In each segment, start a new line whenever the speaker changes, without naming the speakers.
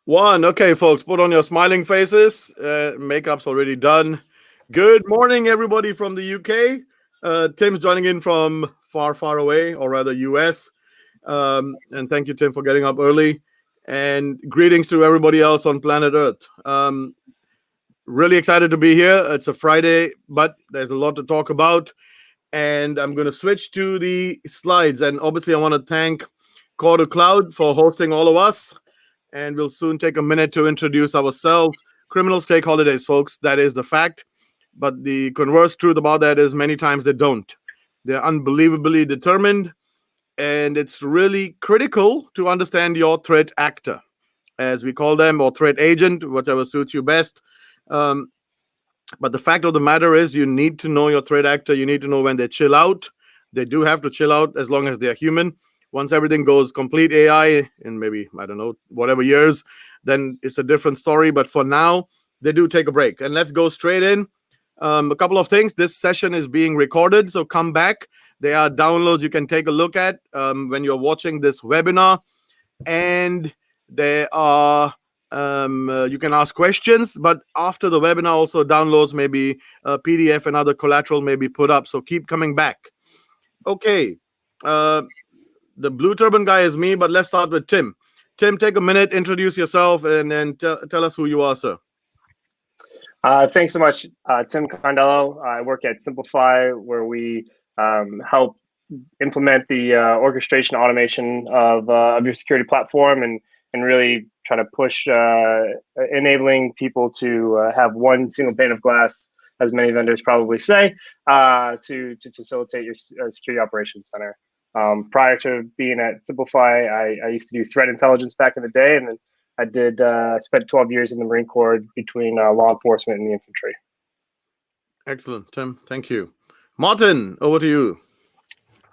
One. Okay, folks, put on your smiling faces. Makeup's already done. Good morning, everybody from the UK. Tim's joining in from far, far away, or rather US. And thank you, Tim, for getting up early. And greetings to everybody else on planet Earth. Really excited to be here. It's a Friday, but there's a lot to talk about. And I'm going to switch to the slides. And obviously, I want to thank Core to Cloud for hosting all of us. And we'll soon take a minute to introduce ourselves. Criminals take holidays, folks. That is the fact. But the converse truth about that is many times they don't. They're unbelievably determined. And it's really critical to understand your threat actor, as we call them, or threat agent, whatever suits you best. But the fact of the matter is you need to know your threat actor. You need to know when they chill out. They do have to chill out as long as they're human. Once everything goes complete AI in maybe, I don't know, whatever years, then it's a different story. But for now, they do take a break. And let's go straight in. A couple of things. This session is being recorded, so come back. There are downloads you can take a look at when you're watching this webinar. And there are, you can ask questions, but after the webinar, also downloads, maybe a PDF and other collateral may be put up. So keep coming back. Okay. The blue turban guy is me, but let's start with Tim. Tim, take a minute, introduce yourself, and then tell us who you are, sir.
Thanks so much, Tim Condello. I work at Simplify, where we help implement the orchestration automation of your security platform and really try to push enabling people to have one single pane of glass, as many vendors probably say, to facilitate your security operations center. Prior to being at Simplify, I used to do threat intelligence back in the day, and then I spent 12 years in the Marine Corps between law enforcement and the infantry.
Excellent, Tim. Thank you. Martin, over to you.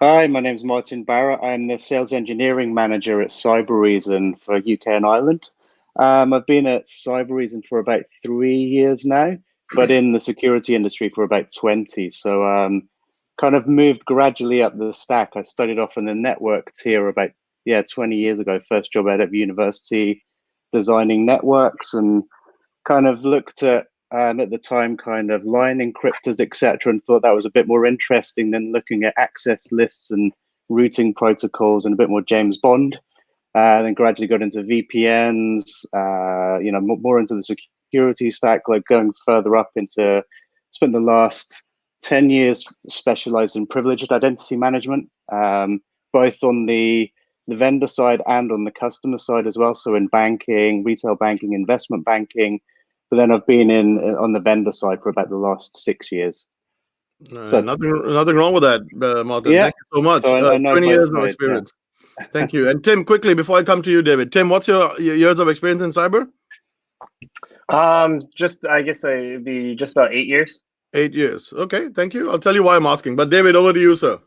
Hi, my name is Martin Barrett. I'm the sales engineering manager at Cybereason for UK and Ireland. I've been at Cybereason for about 3 years now, but in the security industry for about 20. So kind of moved gradually up the stack. I started off in the network tier about 20 years ago. First job out of university, designing networks, and kind of looked at the time kind of line encryptors, etc., and thought that was a bit more interesting than looking at access lists and routing protocols and a bit more James Bond. Then gradually got into VPNs, more into the security stack, like going further up into, spent the last 10 years specialized in privileged identity management, both on the vendor side and on the customer side as well. So in banking, retail banking, investment banking. But then I've been on the vendor side for about the last 6 years.
So nothing wrong with that, Martin.
Yeah.
Thank you so much.
So
20 years of experience. Yeah. Thank you. And Tim, quickly, before I come to you, David. Tim, what's your years of experience in cyber?
I guess it'd be just about 8 years.
8 years. Okay, thank you. I'll tell you why I'm asking. But David, over to you, sir.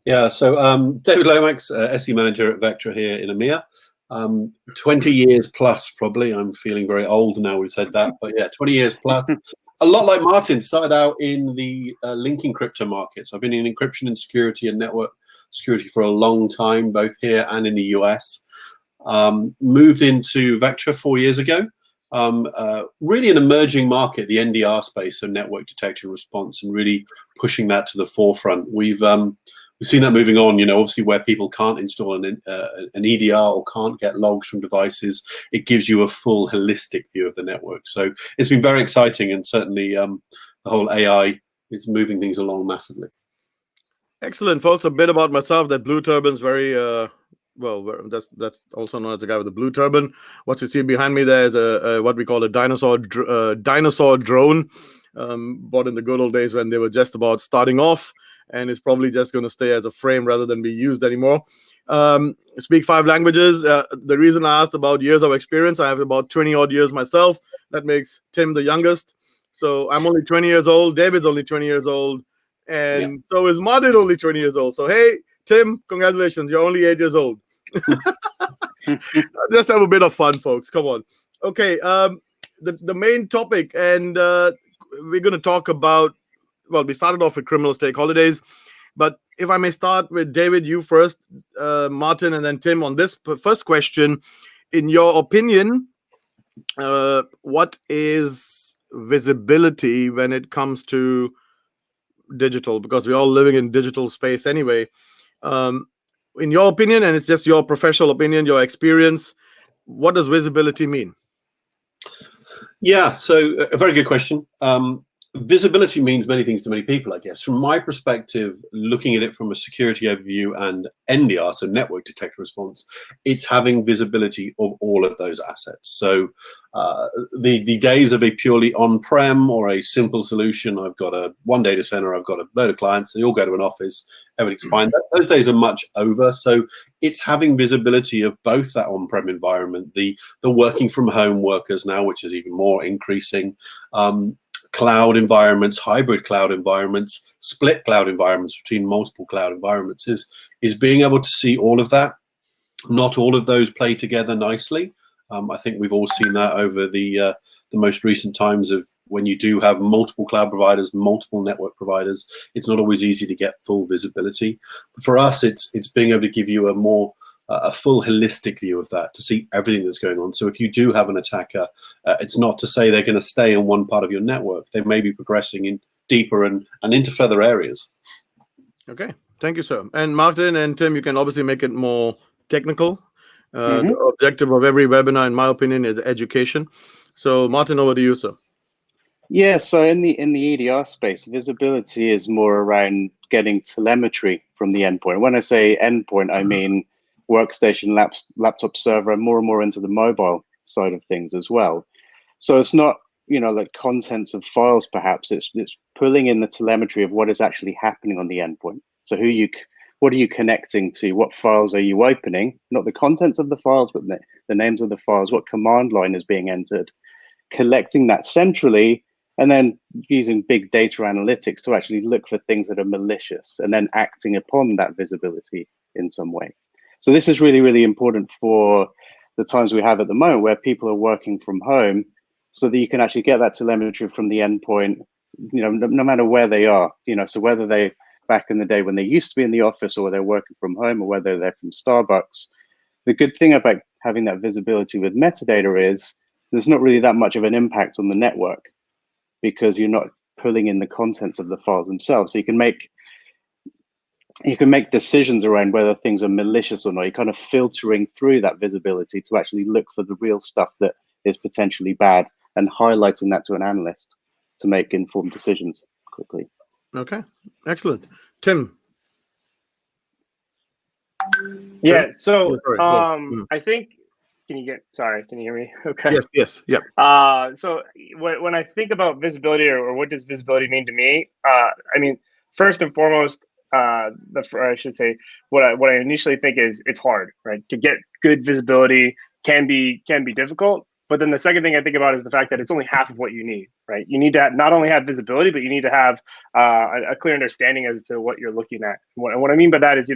Yeah, so David Lomax, SE manager at Vectra here in EMEA. 20 years plus, probably. I'm feeling very old now we've said that. But yeah, 20 years plus. A lot like Martin, started out in the linking crypto markets. I've been in encryption and security and network security for a long time, both here and in the US. Moved into Vectra 4 years ago. Really an emerging market, the NDR space, so network detection response, and really pushing that to the forefront. We've seen that moving on, obviously where people can't install an EDR or can't get logs from devices, it gives you a full holistic view of the network. So it's been very exciting, and certainly the whole AI is moving things along massively.
Excellent, folks. A bit about myself. That blue turban's very, that's also known as the guy with the blue turban. What you see behind me there is what we call a dinosaur drone, bought in the good old days when they were just about starting off. And it's probably just going to stay as a frame rather than be used anymore. Speak 5 languages. The reason I asked about years of experience, I have about 20 odd years myself. That makes Tim the youngest. So I'm only 20 years old. David's only 20 years old. And so is Martin only 20 years old. So, hey, Tim, congratulations. You're only 8 years old. Just have a bit of fun, folks. Come on. Okay. The main topic, and we're going to talk about, well, we started off with criminals take holidays, but if I may start with David, you first, Martin, and then Tim on this first question. In your opinion, what is visibility when it comes to digital? Because we're all living in digital space anyway. Um, in your opinion, and it's just your professional opinion, your experience, what does visibility mean?
Yeah, so a very good question. Visibility means many things to many people, I guess. From my perspective, looking at it from a security overview and NDR, so network detect response, it's having visibility of all of those assets. So the days of a purely on-prem or a simple solution, I've got one data center, I've got a load of clients, they all go to an office, everything's fine. Those days are much over. So it's having visibility of both that on-prem environment, the working from home workers now, which is even more increasing, cloud environments, hybrid cloud environments, split cloud environments between multiple cloud environments, is being able to see all of that. Not all of those play together nicely. I think we've all seen that over the most recent times of when you do have multiple cloud providers, multiple network providers, it's not always easy to get full visibility. But for us, it's being able to give you a full holistic view of that, to see everything that's going on. So if you do have an attacker, it's not to say they're going to stay in one part of your network. They may be progressing in deeper and into further areas.
Okay, thank you, sir. And Martin and Tim, you can obviously make it more technical. The objective of every webinar, in my opinion, is education. So Martin, over to you, sir.
Yeah, so in the EDR space, visibility is more around getting telemetry from the endpoint. When I say endpoint, I mean workstation, laptop server, and more into the mobile side of things as well. So it's not, like contents of files, perhaps. It's pulling in the telemetry of what is actually happening on the endpoint. So what are you connecting to? What files are you opening? Not the contents of the files, but the names of the files. What command line is being entered? Collecting that centrally, and then using big data analytics to actually look for things that are malicious, and then acting upon that visibility in some way. So this is really, really important for the times we have at the moment where people are working from home, so that you can actually get that telemetry from the endpoint, no matter where they are, so whether they back in the day when they used to be in the office, or they're working from home, or whether they're from Starbucks. The good thing about having that visibility with metadata is there's not really that much of an impact on the network, because you're not pulling in the contents of the files themselves. So you can make decisions around whether things are malicious or not. You're kind of filtering through that visibility to actually look for the real stuff that is potentially bad, and highlighting that to an analyst to make informed decisions quickly.
Okay, excellent. Tim.
Yeah, so
I
think, can you hear me? Okay.
Yes, yeah.
So when I think about visibility, or what does visibility mean to me? I mean, first and foremost, I should say, what I initially think is it's hard, right? To get good visibility can be difficult. But then the second thing I think about is the fact that it's only half of what you need, right? You need to not only have visibility, but you need to have a clear understanding as to what you're looking at. And what I mean by that is,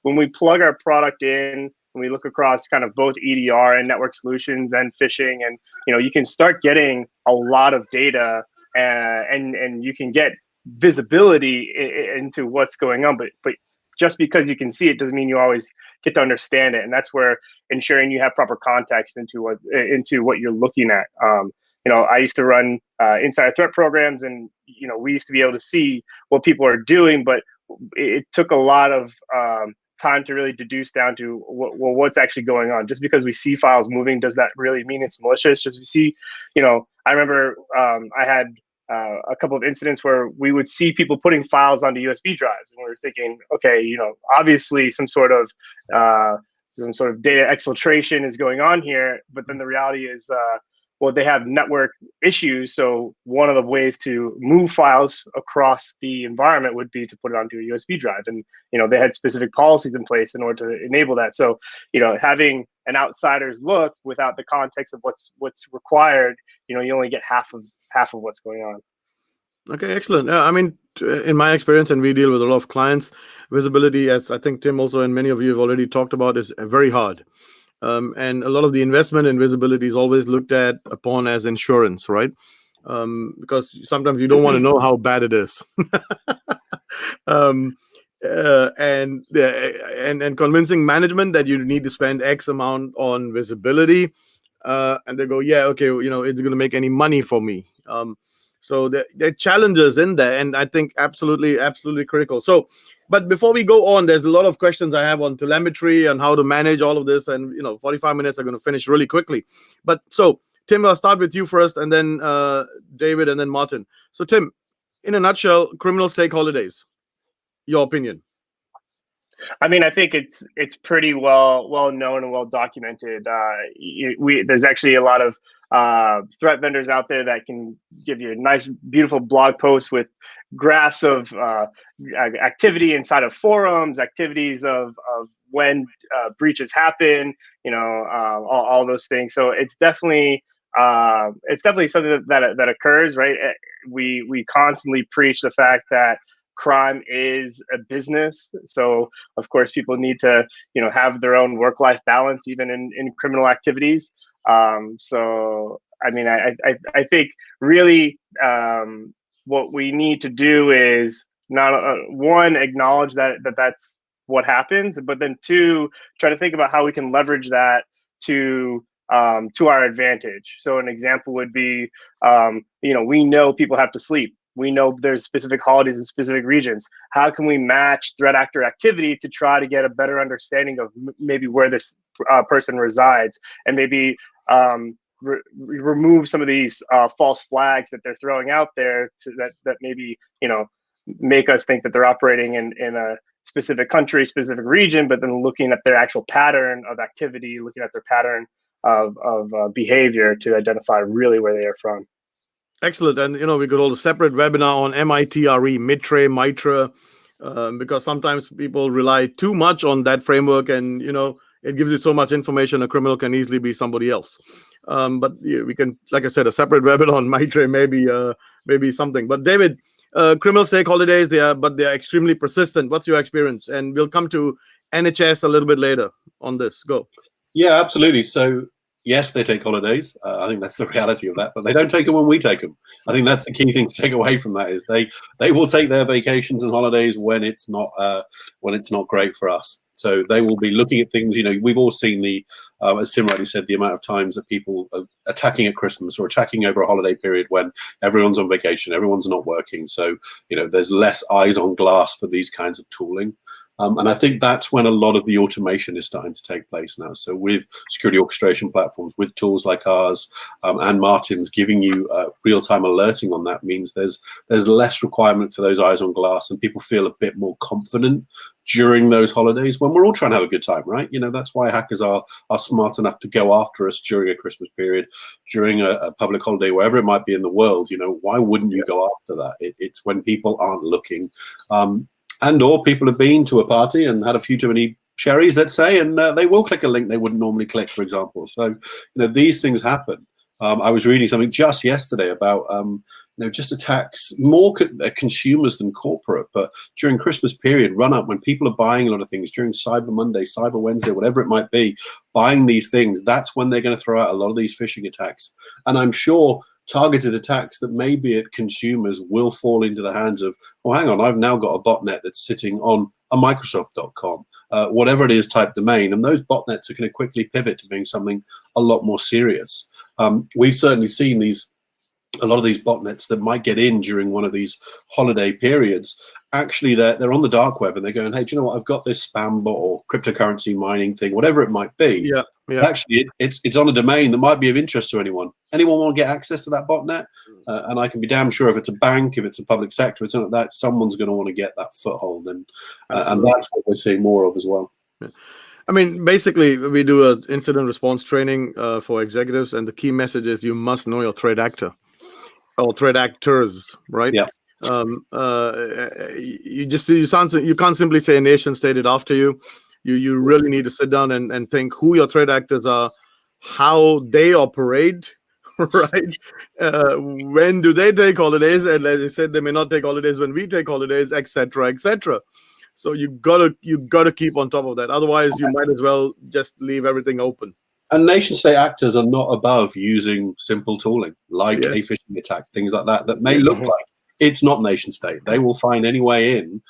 when we plug our product in, when we look across kind of both EDR and network solutions and phishing, and you can start getting a lot of data, and you can get visibility into what's going on. But just because you can see it doesn't mean you always get to understand it, and that's where ensuring you have proper context into what you're looking at. I used to run insider threat programs, and we used to be able to see what people are doing, but it took a lot of time to really deduce down to what's actually going on. Just because we see files moving, does that really mean it's malicious? Just we see, I remember I had a couple of incidents where we would see people putting files onto USB drives, and we were thinking, okay, obviously some sort of data exfiltration is going on here. But then the reality is, well, they have network issues. So one of the ways to move files across the environment would be to put it onto a USB drive. And, they had specific policies in place in order to enable that. So, having an outsider's look without the context of what's required, you only get half of what's going on.
Okay, excellent. I mean, in my experience, and we deal with a lot of clients, visibility, as I think Tim also and many of you have already talked about, is very hard. And a lot of the investment in visibility is always looked upon as insurance, right? Because sometimes you don't want to know how bad it is. And convincing management that you need to spend X amount on visibility, and they go, yeah, okay, it's going to make any money for me. So there are challenges in there, and I think absolutely critical. So, but before we go on, there's a lot of questions I have on telemetry and how to manage all of this, and 45 minutes are going to finish really quickly. But so, Tim, I'll start with you first, and then David, and then Martin. So, Tim, in a nutshell, criminals take holidays. Your opinion?
I mean, I think it's pretty well known and well documented. There's actually a lot of threat vendors out there that can give you a nice, beautiful blog post with graphs of activity inside of forums, activities of when breaches happen, all those things. So it's definitely something that occurs, right? We constantly preach the fact that crime is a business, so of course people need to have their own work-life balance even in criminal activities. So I mean, I think really what we need to do is not one, acknowledge that that's what happens, but then two, try to think about how we can leverage that to our advantage. So an example would be we know people have to sleep. We know there's specific holidays in specific regions. How can we match threat actor activity to try to get a better understanding of maybe where this person resides, and maybe remove some of these false flags that they're throwing out there that maybe make us think that they're operating in a specific country, specific region, but then looking at their actual pattern of activity, looking at their pattern of behavior to identify really where they are from.
Excellent. And, we could hold a separate webinar on MITRE, because sometimes people rely too much on that framework, and, it gives you so much information. A criminal can easily be somebody else. But we can, like I said, a separate webinar on MITRE maybe something. But David, criminals take holidays, but they are extremely persistent. What's your experience? And we'll come to NHS a little bit later on this. Go.
Yeah, absolutely. So yes, they take holidays. I think that's the reality of that, but they don't take them when we take them. I think that's the key thing to take away from that, is they will take their vacations and holidays when it's not great for us. So they will be looking at things. We've all seen as Tim rightly said, the amount of times that people are attacking at Christmas or attacking over a holiday period when everyone's on vacation, everyone's not working. So there's less eyes on glass for these kinds of tooling. And I think that's when a lot of the automation is starting to take place now. So with security orchestration platforms, with tools like ours and Martin's giving you real-time alerting on that, means there's less requirement for those eyes on glass, and people feel a bit more confident during those holidays when we're all trying to have a good time, right? That's why hackers are smart enough to go after us during a Christmas period, during a public holiday, wherever it might be in the world. Why wouldn't you go after that? It's when people aren't looking. And/or people have been to a party and had a few too many cherries, let's say, and they will click a link they wouldn't normally click, for example. So, these things happen. I was reading something just yesterday about, just attacks, more consumers than corporate, but during Christmas period, run up when people are buying a lot of things during Cyber Monday, Cyber Wednesday, whatever it might be, buying these things. That's when they're going to throw out a lot of these phishing attacks. And I'm sure targeted attacks that may be at consumers will fall into the hands of, oh, hang on, I've now got a botnet that's sitting on a Microsoft.com, whatever it is type domain. And those botnets are going to quickly pivot to being something a lot more serious. We've certainly seen a lot of these botnets that might get in during one of these holiday periods. Actually, they're on the dark web and they're going, hey, do you know what? I've got this spam bot or cryptocurrency mining thing, whatever it might be.
Yeah.
Actually, it's on a domain that might be of interest to anyone. Anyone want to get access to that botnet? And I can be damn sure if it's a bank, if it's a public sector, it's not that, someone's going to want to get that foothold. And that's what we're seeing more of as well.
Yeah. I mean, basically, we do an incident response training for executives, and the key message is you must know your threat actor or threat actors, right?
Yeah.
You can't simply say a nation state it after you. You really need to sit down and think who your threat actors are, how they operate, right? When do they take holidays? And as I said, they may not take holidays when we take holidays, etc., etc. So you gotta keep on top of that. Otherwise, you might as well just leave everything open.
And nation state actors are not above using simple tooling like a phishing attack, things like that may look like it's not nation state. They will find any way in.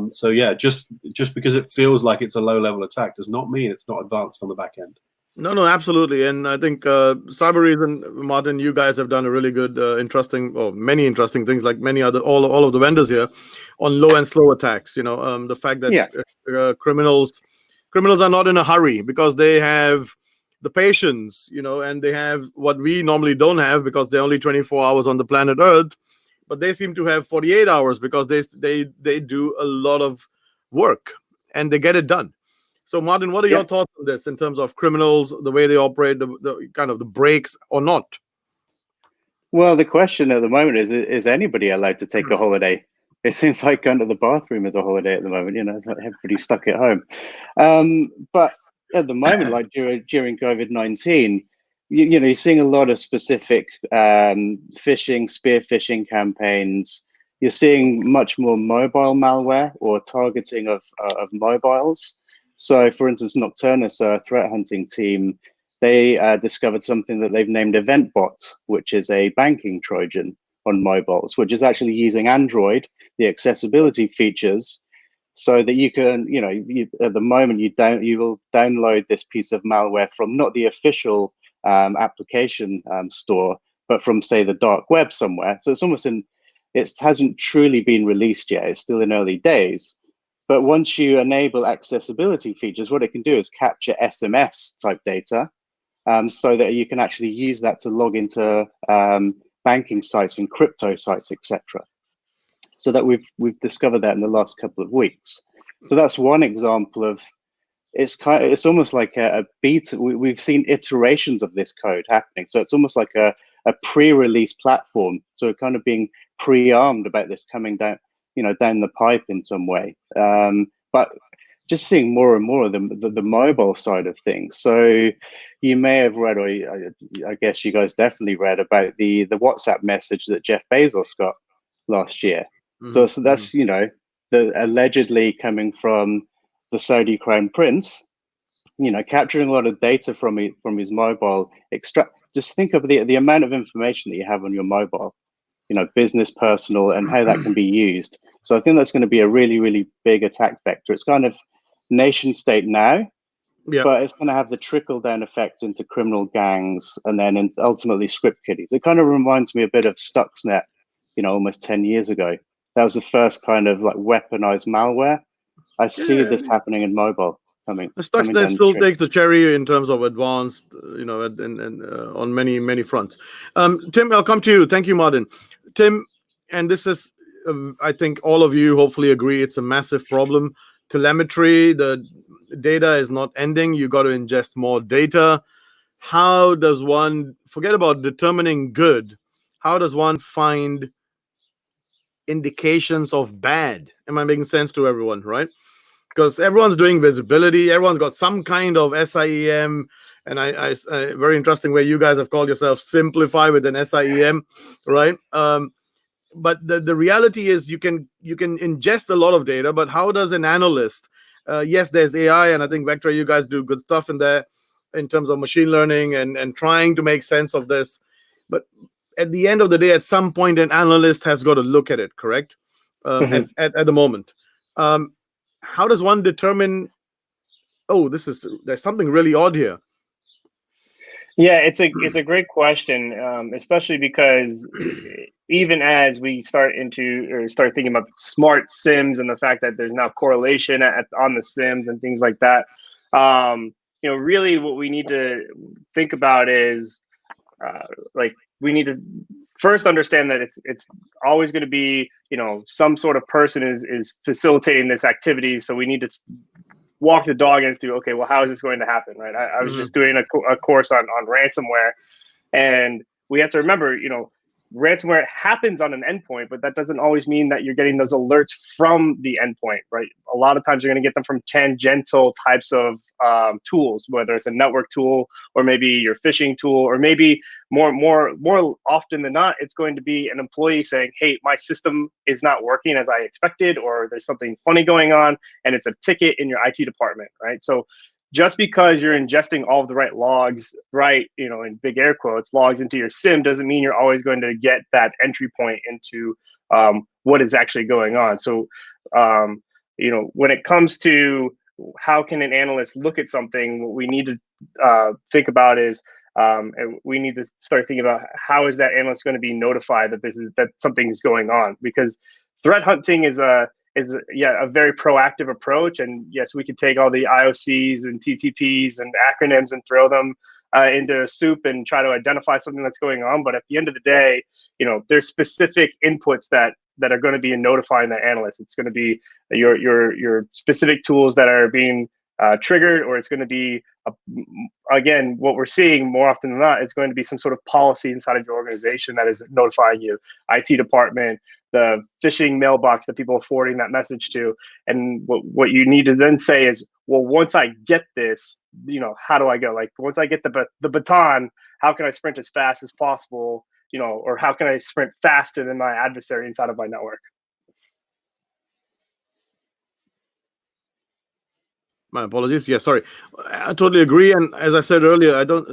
So yeah, just because it feels like it's a low level attack does not mean it's not advanced on the back end.
No, absolutely. And I think Cyber Reason, Martin, you guys have done a really good, interesting, or many interesting things, like many other, all of the vendors here, on low and slow attacks. The fact that
Yeah.
criminals are not in a hurry because they have the patience, and they have what we normally don't have because they're only 24 hours on the planet Earth, but they seem to have 48 hours because they do a lot of work and they get it done. So, Martin, what are
Yeah.
your thoughts on this in terms of criminals, the way they operate, the kind of the breaks or not?
Well, the question at the moment is anybody allowed to take a holiday? It seems like going to the bathroom is a holiday at the moment. It's like everybody's stuck at home. But at the moment, like during COVID-19, you're seeing a lot of specific phishing, spear phishing campaigns. You're seeing much more mobile malware or targeting of mobiles. So, for instance, Nocturnus, a threat hunting team, they discovered something that they've named EventBot, which is a banking Trojan on mobiles, which is actually using Android, the accessibility features, so that you can, at the moment, you will download this piece of malware from not the official application store, but from, say, the dark web somewhere. So it's almost it hasn't truly been released yet. It's still in early days. But once you enable accessibility features, what it can do is capture SMS type data, so that you can actually use that to log into banking sites and crypto sites, etc. So that we've discovered that in the last couple of weeks. So that's one example of it's almost like a beta. We've seen iterations of this code happening. So it's almost like a pre-release platform. So kind of being pre-armed about this coming down, down the pipe in some way. But just seeing more and more of the mobile side of things. So you may have read, or I guess you guys definitely read about the WhatsApp message that Jeff Bezos got last year. So that's the allegedly coming from the Saudi Crown Prince, capturing a lot of data from his mobile. Just think of the amount of information that you have on your mobile, business, personal, and how that can be used. So I think that's going to be a really, really big attack vector. It's kind of nation state now, but it's going to have the trickle down effect into criminal gangs and then ultimately script kiddies. It kind of reminds me a bit of Stuxnet, almost 10 years ago. That was the first kind of like weaponized malware. I see this happening in mobile.
Stuxnet still takes the cherry in terms of advanced, on many fronts. Tim, I'll come to you. Thank you, Martin. Tim, and this is, I think all of you hopefully agree, it's a massive problem. Telemetry, the data is not ending. You got to ingest more data. How does one, forget about determining good, how does one find indications of bad? Am I making sense to everyone, right? Because everyone's doing visibility, everyone's got some kind of SIEM, and I very interesting way you guys have called yourself simplify with an SIEM, right? But the reality is you can ingest a lot of data, but how does an analyst? Yes, there's AI, and I think Vectra, you guys do good stuff in there in terms of machine learning and trying to make sense of this. But at the end of the day, at some point, an analyst has got to look at it, correct? At the moment. How does one determine, there's something really odd here?
Yeah, it's a great question, especially because even as we start thinking about smart SIMs and the fact that there's now correlation on the SIMs and things like that, really what we need to think about is we need to first understand that it's always going to be, some sort of person is facilitating this activity. So we need to walk the dog into, okay, well, how is this going to happen, right? I was just doing a course on ransomware, and we have to remember, ransomware happens on an endpoint, but that doesn't always mean that you're getting those alerts from the endpoint, right? A lot of times you're going to get them from tangential types of tools, whether it's a network tool or maybe your phishing tool, or maybe more often than not, it's going to be an employee saying, hey, my system is not working as I expected, or there's something funny going on, and it's a ticket in your IT department, right? So just because you're ingesting all of the right logs, right, in big air quotes, logs into your SIM doesn't mean you're always going to get that entry point into what is actually going on. So, when it comes to how can an analyst look at something, what we need to think about is we need to start thinking about how is that analyst going to be notified that something is going on, because threat hunting is a very proactive approach. And yes, we could take all the IOCs and TTPs and acronyms and throw them into a soup and try to identify something that's going on. But at the end of the day, there's specific inputs that are going to be notifying the analyst. It's going to be your specific tools that are being triggered, or it's going to be again, what we're seeing more often than not, it's going to be some sort of policy inside of your organization that is notifying you, IT department, the phishing mailbox that people are forwarding that message to. And what you need to then say is, well, once I get this, how do I go? Like, once I get the baton, how can I sprint as fast as possible? Or how can I sprint faster than my adversary inside of my network?
My apologies. Yeah, sorry. I totally agree. And as I said earlier, I don't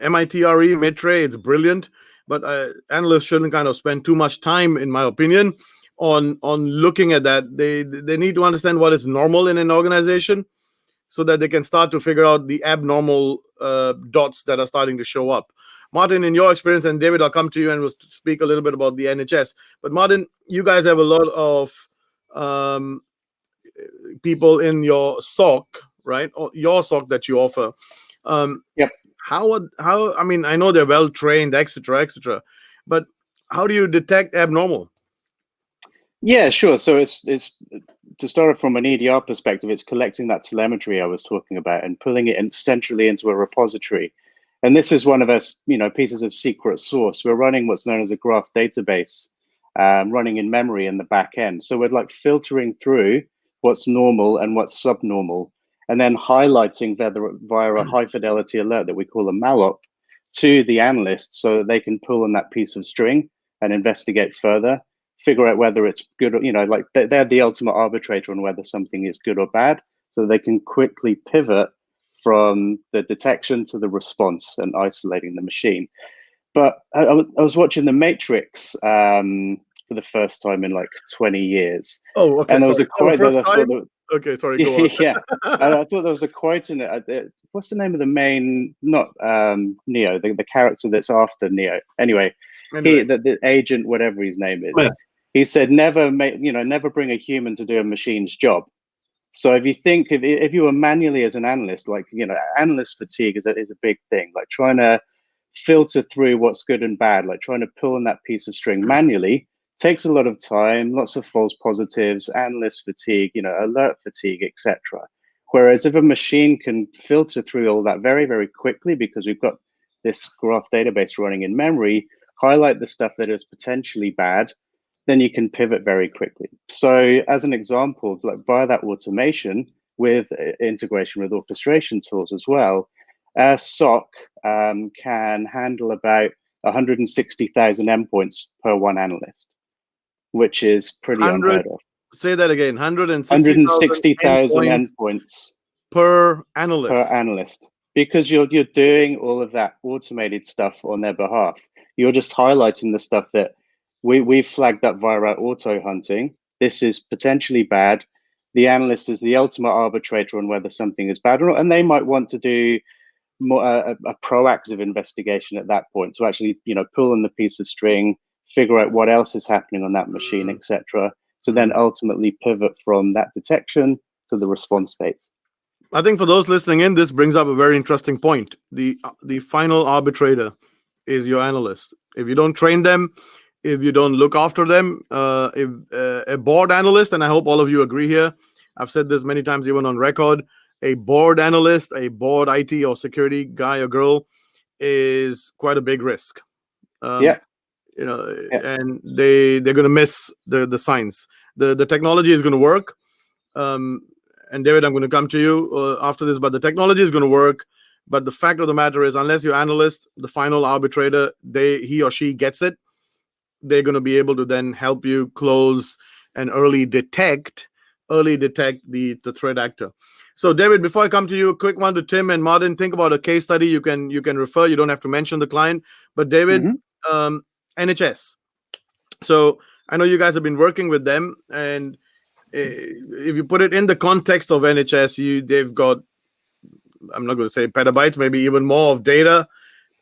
MITRE, MITRE, it's brilliant, but analysts shouldn't kind of spend too much time, in my opinion, on looking at that. They need to understand what is normal in an organization, so that they can start to figure out the abnormal dots that are starting to show up. Martin, in your experience, and David, I'll come to you and we'll speak a little bit about the NHS. But Martin, you guys have a lot of people in your SOC, right? Or your SOC that you offer.
Yep.
How? I mean, I know they're well trained, etc., but how do you detect abnormal?
Yeah, sure. So it's to start from an EDR perspective, it's collecting that telemetry I was talking about and pulling it in centrally into a repository. And this is one of us, pieces of secret source. We're running what's known as a graph database, running in memory in the back end. So we're like filtering through what's normal and what's subnormal, and then highlighting via a high fidelity alert that we call a malop to the analyst, so that they can pull on that piece of string and investigate further, figure out whether it's good, or, like they're the ultimate arbitrator on whether something is good or bad, so they can quickly pivot from the detection to the response and isolating the machine. But I was watching The Matrix for the first time in like 20 years.
Oh, okay.
And there was a quote that I thought
okay, sorry, go on.
yeah, and I thought there was a quote in it. What's the name of the main, not Neo, the character that's after Neo? Anyway. The agent, whatever his name is, he said, never bring a human to do a machine's job. So if you think, if you were manually as an analyst, like, analyst fatigue is a big thing, like trying to filter through what's good and bad, like trying to pull on that piece of string manually takes a lot of time, lots of false positives, analyst fatigue, alert fatigue, etc. Whereas if a machine can filter through all that very, very quickly, because we've got this graph database running in memory, highlight the stuff that is potentially bad, then you can pivot very quickly. So as an example, like via that automation with integration with orchestration tools as well, our SOC can handle about 160,000 endpoints per one analyst, which is pretty unheard of.
Say that again,
160,000 endpoints
per analyst.
Because you're doing all of that automated stuff on their behalf. You're just highlighting the stuff that we've flagged up via our auto hunting. This is potentially bad. The analyst is the ultimate arbitrator on whether something is bad or not, and they might want to do more a proactive investigation at that point. So actually, pull in the piece of string, figure out what else is happening on that machine, etc. To then ultimately pivot from that detection to the response phase.
I think for those listening in, this brings up a very interesting point. The final arbitrator is your analyst. If you don't train them, if you don't look after them, if a board analyst, and I hope all of you agree here, I've said this many times even on record, a board analyst, a board IT or security guy or girl is quite a big risk. And they're going to miss the signs. The technology is going to work. And David, I'm going to come to you after this, but the technology is going to work. But the fact of the matter is, unless your analyst, the final arbitrator, he or she gets it, they're going to be able to then help you close and early detect the threat actor. So David, before I come to you, a quick one to Tim and Martin. Think about a case study you can refer. You don't have to mention the client, but David, NHS. So I know you guys have been working with them, and if you put it in the context of NHS, they've got I'm not going to say petabytes, maybe even more of data.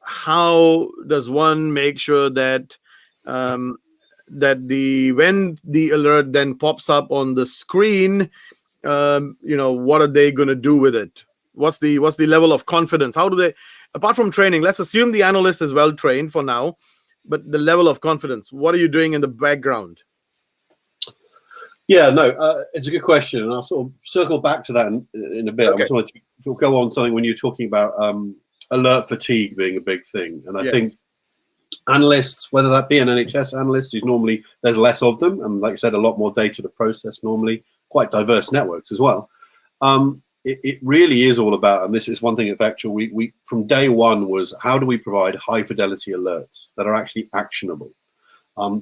How does one make sure that when the alert then pops up on the screen, what are they going to do with it? What's the level of confidence? How do they, apart from training, let's assume the analyst is well trained for now, but the level of confidence, what are you doing in the background?
Yeah, no, it's a good question, and I'll sort of circle back to that in a bit.
Okay.
I just wanted to go on something when you're talking about alert fatigue being a big thing, and I think analysts, whether that be an NHS analyst, who's normally there's less of them, and like I said, a lot more data to process normally, quite diverse networks as well. It really is all about, and this is one thing at Vectra, we from day one was how do we provide high fidelity alerts that are actually actionable.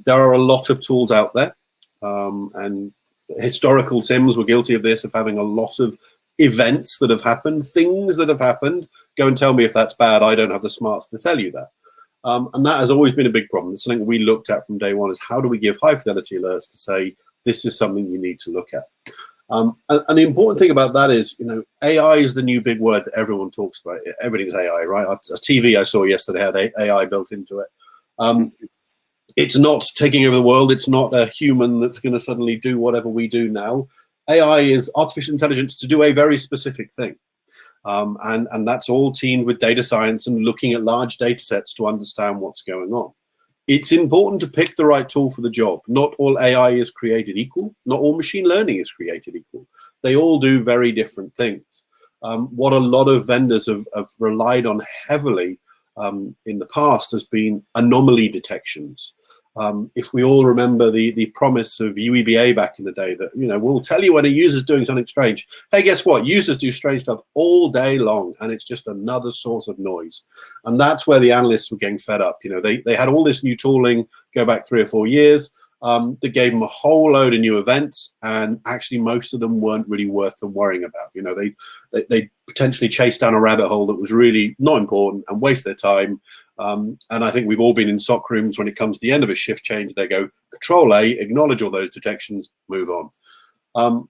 There are a lot of tools out there, and historical SIMs were guilty of this, of having a lot of events that have happened, things that have happened. Go and tell me if that's bad. I don't have the smarts to tell you that. And that has always been a big problem. It's something we looked at from day one, is how do we give high fidelity alerts to say, this is something you need to look at. And the important thing about that is, AI is the new big word that everyone talks about. Everything's AI, right? A TV I saw yesterday had AI built into it. It's not taking over the world. It's not a human that's going to suddenly do whatever we do now. AI is artificial intelligence to do a very specific thing. And that's all teamed with data science and looking at large data sets to understand what's going on. It's important to pick the right tool for the job. Not all AI is created equal. Not all machine learning is created equal. They all do very different things. What a lot of vendors have relied on heavily in the past has been anomaly detections. If we all remember the promise of UEBA back in the day that, we'll tell you when a user's doing something strange. Hey, guess what? Users do strange stuff all day long, and it's just another source of noise. And that's where the analysts were getting fed up. They had all this new tooling, go back 3 or 4 years, that gave them a whole load of new events, and actually most of them weren't really worth them worrying about. They potentially chased down a rabbit hole that was really not important and waste their time. And I think we've all been in SOC rooms when it comes to the end of a shift change. They go Control A, acknowledge all those detections, move on.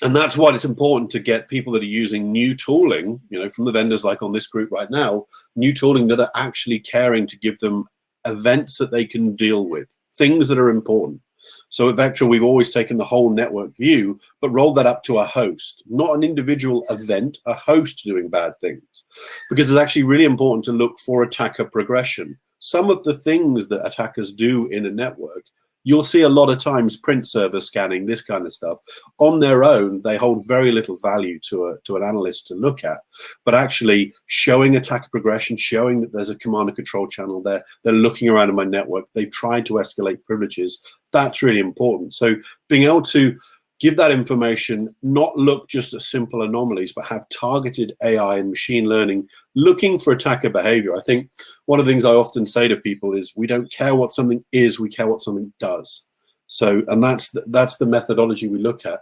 And that's why it's important to get people that are using new tooling, from the vendors like on this group right now, new tooling that are actually caring to give them events that they can deal with, things that are important. So at Vectra, we've always taken the whole network view, but rolled that up to a host, not an individual event, a host doing bad things. Because it's actually really important to look for attacker progression. Some of the things that attackers do in a network, you'll see a lot of times print server scanning, this kind of stuff. On their own, they hold very little value to an analyst to look at. But actually showing attacker progression, showing that there's a command and control channel there, they're looking around in my network, they've tried to escalate privileges, that's really important. So being able to give that information, not look just at simple anomalies, but have targeted AI and machine learning looking for attacker behavior. I think one of the things I often say to people is we don't care what something is, we care what something does. So, and that's the methodology we look at.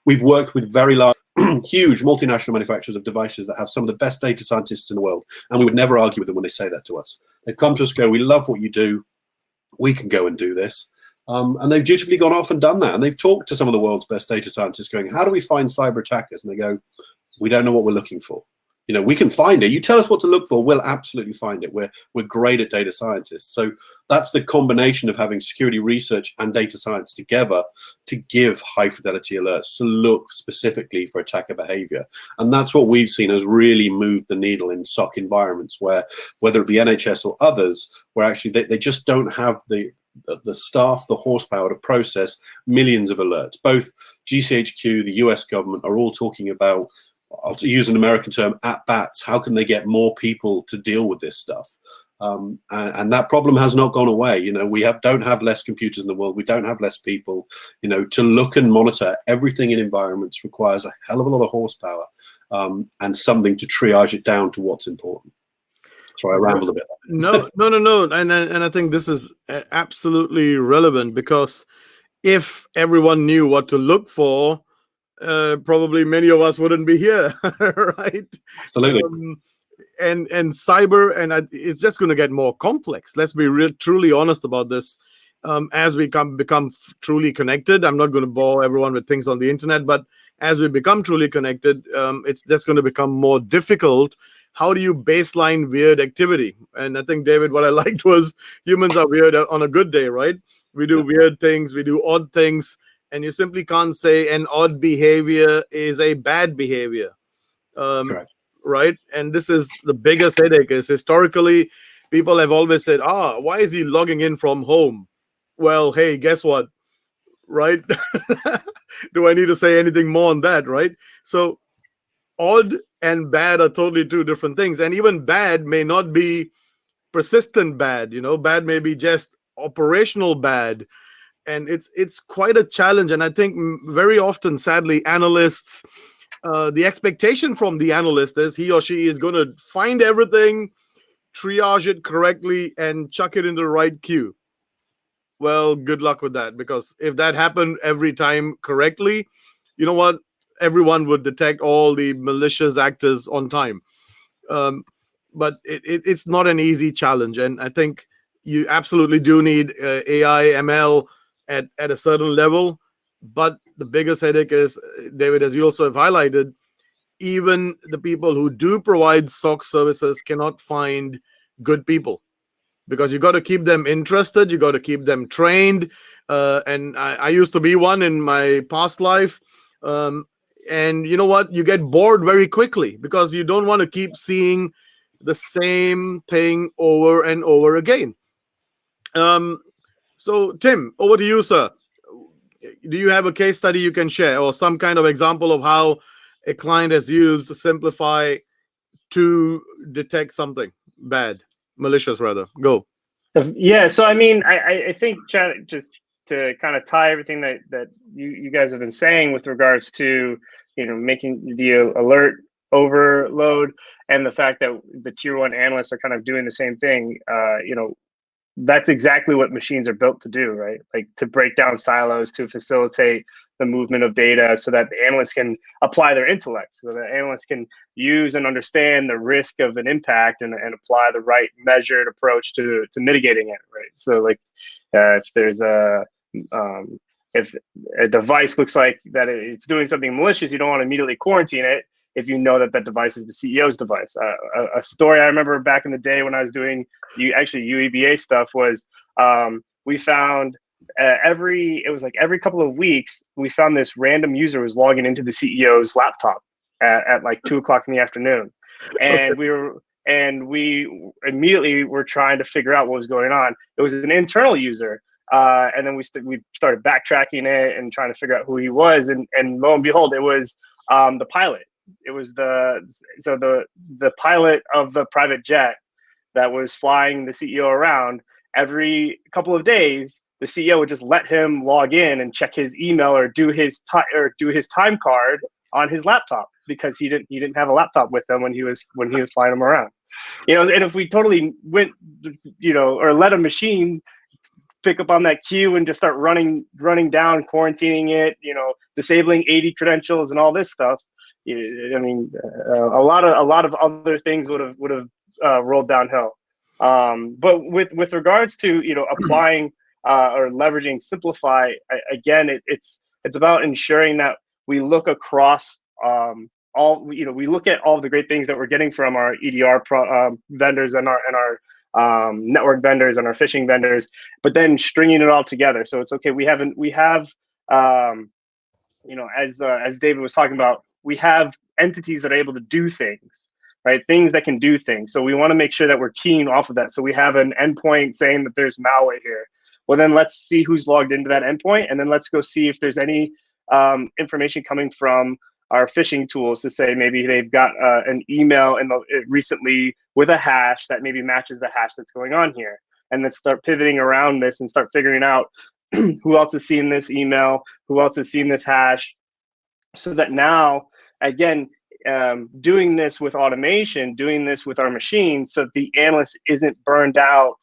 We've worked with very large, huge multinational manufacturers of devices that have some of the best data scientists in the world, and we would never argue with them when they say that to us. They've come to us, go, we love what you do, we can go and do this. And they've dutifully gone off and done that. And they've talked to some of the world's best data scientists going, how do we find cyber attackers? And they go, we don't know what we're looking for. We can find it. You tell us what to look for, we'll absolutely find it. We're great at data scientists. So that's the combination of having security research and data science together to give high fidelity alerts, to look specifically for attacker behavior. And that's what we've seen has really moved the needle in SOC environments where, whether it be NHS or others, where actually they just don't have the staff, the horsepower to process millions of alerts. Both GCHQ, the US government are all talking about, I'll use an American term, at bats. How can they get more people to deal with this stuff? And that problem has not gone away. We don't have less computers in the world. We don't have less people. To look and monitor everything in environments requires a hell of a lot of horsepower and something to triage it down to what's important. Sorry, I rambled a bit.
No. And I think this is absolutely relevant, because if everyone knew what to look for, probably many of us wouldn't be here, right?
Absolutely.
And cyber, and it's just going to get more complex. Let's be truly honest about this. As we become truly connected, I'm not going to bore everyone with things on the internet, but as we become truly connected, it's just going to become more difficult. How do you baseline weird activity? And I think, David, what I liked was humans are weird on a good day, right? We do weird things, we do odd things, and you simply can't say an odd behavior is a bad behavior.
Correct.
Right? And this is the biggest headache is historically, people have always said, why is he logging in from home? Well, hey, guess what? Right? Do I need to say anything more on that, right? So odd and bad are totally two different things. And even bad may not be persistent bad, bad may be just operational bad. And it's quite a challenge. And I think very often, sadly, analysts, the expectation from the analyst is he or she is going to find everything, triage it correctly, and chuck it into the right queue. Well, good luck with that, because if that happened every time correctly, you know what? Everyone would detect all the malicious actors on time. But it's not an easy challenge. And I think you absolutely do need AI, ML at a certain level. But the biggest headache is, David, as you also have highlighted, even the people who do provide SOC services cannot find good people, because you got to keep them interested, you got to keep them trained. And I used to be one in my past life. And you know what? You get bored very quickly because you don't want to keep seeing the same thing over and over again. So, Tim, over to you, sir. Do you have a case study you can share, or some kind of example of how a client has used Simplify to detect something bad, malicious rather? Go.
Yeah, so I mean, I think, Chad, just to kind of tie everything that you guys have been saying with regards to, making the alert overload and the fact that the tier one analysts are kind of doing the same thing, that's exactly what machines are built to do, right? Like to break down silos, to facilitate the movement of data so that the analysts can apply their intellect, so that analysts can use and understand the risk of an impact and apply the right measured approach to mitigating it, right? So like if there's if a device looks like that it's doing something malicious, you don't want to immediately quarantine it if you know that device is the CEO's device. A story I remember back in the day when I was doing UEBA stuff was we found every couple of weeks we found this random user was logging into the CEO's laptop at like 2:00 in the afternoon, and we immediately were trying to figure out what was going on. It was an internal user. And then we started backtracking it and trying to figure out who he was, and lo and behold, it was the pilot. It was the pilot of the private jet that was flying the CEO around. Every couple of days, the CEO would just let him log in and check his email or do his time card on his laptop, because he didn't have a laptop with him when he was flying him around. And if we totally went, or let a machine pick up on that queue and just start running down, quarantining it, disabling 80 credentials and all this stuff, I mean, a lot of other things would have rolled downhill. But with regards to applying or leveraging Simplify, again, it's about ensuring that we look across we look at all the great things that we're getting from our EDR vendors and our network vendors and our phishing vendors, but then stringing it all together. So it's okay. We have as David was talking about, we have entities that are able to do things, right? Things that can do things. So we want to make sure that we're keying off of that. So we have an endpoint saying that there's malware here. Well, then let's see who's logged into that endpoint, and then let's go see if there's any information coming from our phishing tools to say maybe they've got an email recently with a hash that maybe matches the hash that's going on here. And let's start pivoting around this and start figuring out who else has seen this email, who else has seen this hash, so that now, again, doing this with automation, doing this with our machines, so that the analyst isn't burned out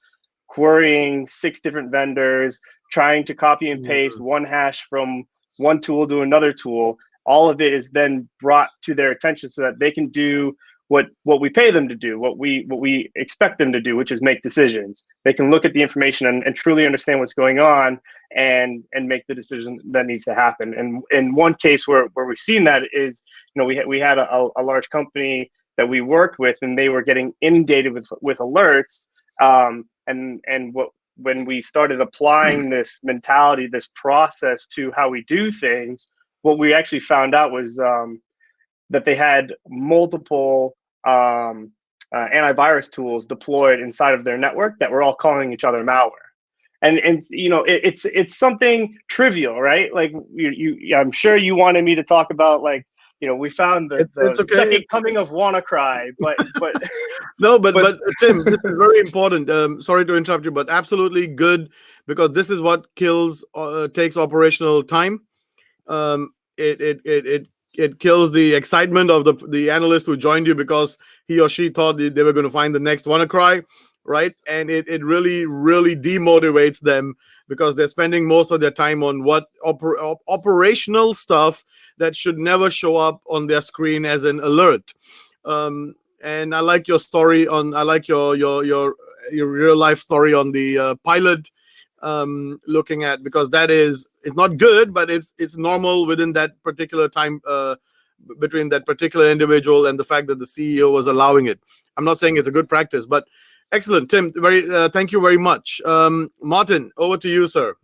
querying 6 different vendors, trying to copy and paste one hash from one tool to another tool. All of it is then brought to their attention so that they can do what we pay them to do, what we expect them to do, which is make decisions. They can look at the information and truly understand what's going on and make the decision that needs to happen. And in one case where we've seen that is, we had a large company that we worked with, and they were getting inundated with alerts. When we started applying this mentality, this process to how we do things, what we actually found out was that they had multiple antivirus tools deployed inside of their network that were all calling each other malware. And it's something trivial, right? Like I'm sure you wanted me to talk about, like, we found the
okay.
second coming of WannaCry, but
no, but Tim, this is very important. Sorry to interrupt you, but absolutely good, because this is what takes operational time. It kills the excitement of the analyst who joined you because he or she thought they were going to find the next WannaCry, right? And it really, really demotivates them, because they're spending most of their time on what operational stuff that should never show up on their screen as an alert. And I like your story I like your real life story on the pilot, looking at, because it's not good, but it's normal within that particular time, between that particular individual and the fact that the CEO was allowing it. I'm not saying it's a good practice, but excellent, Tim. Thank you very much. Martin, over to you, sir.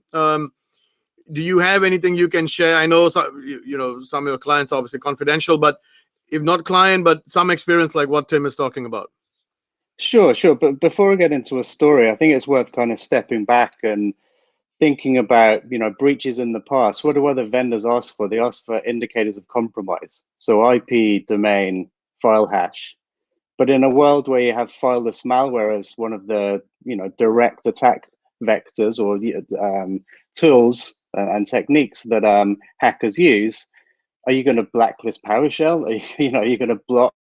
Do you have anything you can share? I know some of your clients are obviously confidential, but if not client, but some experience like what Tim is talking about.
Sure. But before we get into a story, I think it's worth kind of stepping back and thinking about, breaches in the past. What do other vendors ask for? They ask for indicators of compromise. So IP, domain, file hash. But in a world where you have fileless malware as one of the, direct attack vectors or tools and techniques that hackers use, are you going to blacklist PowerShell? Are you going to block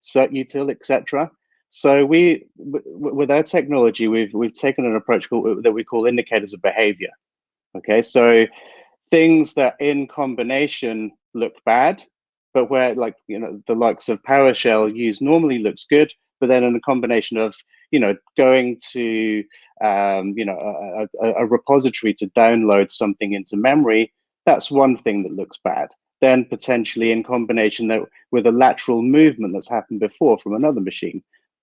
certutil, etc.? So with our technology, we've taken an approach that we call indicators of behavior. Okay, so things that in combination look bad, but where, like, the likes of PowerShell used normally looks good, but then in a combination of going to a repository to download something into memory, that's one thing that looks bad. Then potentially in combination with a lateral movement that's happened before from another machine,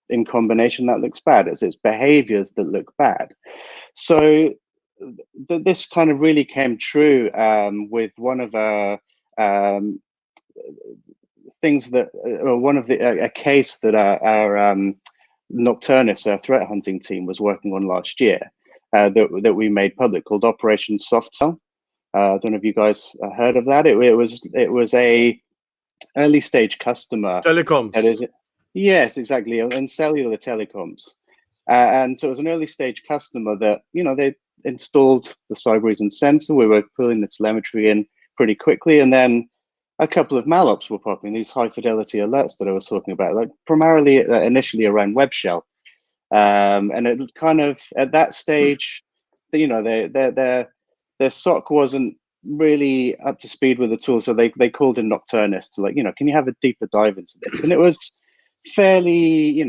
in combination that looks bad. It's behaviors that look bad. So this kind of really came true with one of our things that, one of a case that our Nocturnus, our threat hunting team, was working on last year, that we made public, called Operation Soft Cell. I don't know if you guys heard of that. It was a early stage customer.
Telecoms.
Yes, exactly, and cellular telecoms. And so it was an early stage customer that, they installed the Cybereason sensor. We were pulling the telemetry in pretty quickly, and then a couple of malops were popping, these high fidelity alerts that I was talking about, like primarily initially around web shell. And it kind of, at that stage, their SOC wasn't really up to speed with the tool, so they called in Nocturnus to, like, can you have a deeper dive into this? And it was fairly,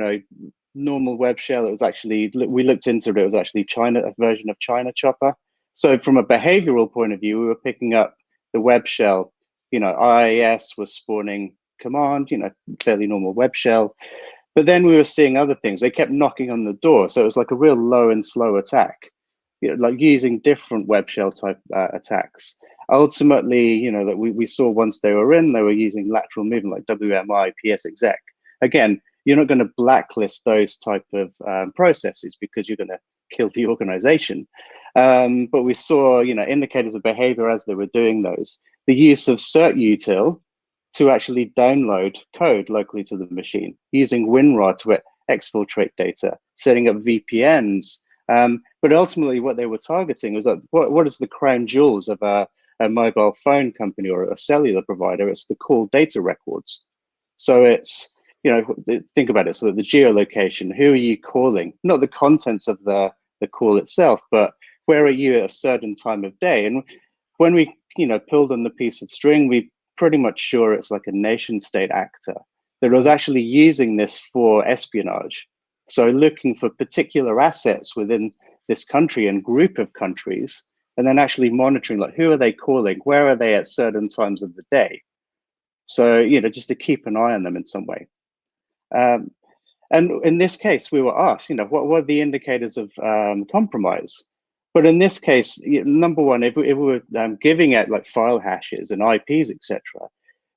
normal web shell. It was actually, we looked into it, it was actually a version of China Chopper. So from a behavioral point of view, we were picking up the web shell, IIS was spawning command, fairly normal web shell. But then we were seeing other things. They kept knocking on the door. So it was like a real low and slow attack, like using different web shell type attacks. Ultimately, that we saw once they were using lateral movement like WMI, PSExec. Again, you're not going to blacklist those type of processes because you're going to kill the organization. But we saw, indicators of behavior as they were doing those. The use of certutil to actually download code locally to the machine, using WinRAR to exfiltrate data, setting up VPNs. But ultimately, what they were targeting was, what is the crown jewels of a mobile phone company or a cellular provider? It's the call data records. So it's, think about it. So the geolocation, who are you calling? Not the contents of the call itself, but where are you at a certain time of day? And when we, pulled on the piece of string, we pretty much sure it's like a nation state actor. that was actually using this for espionage. So looking for particular assets within this country and group of countries, and then actually monitoring, like, who are they calling? Where are they at certain times of the day? So, you know, just to keep an eye on them in some way. And in this case, we were asked, you know, what are the indicators of compromise? But in this case, number one, if we were giving out like file hashes and IPs, etc.,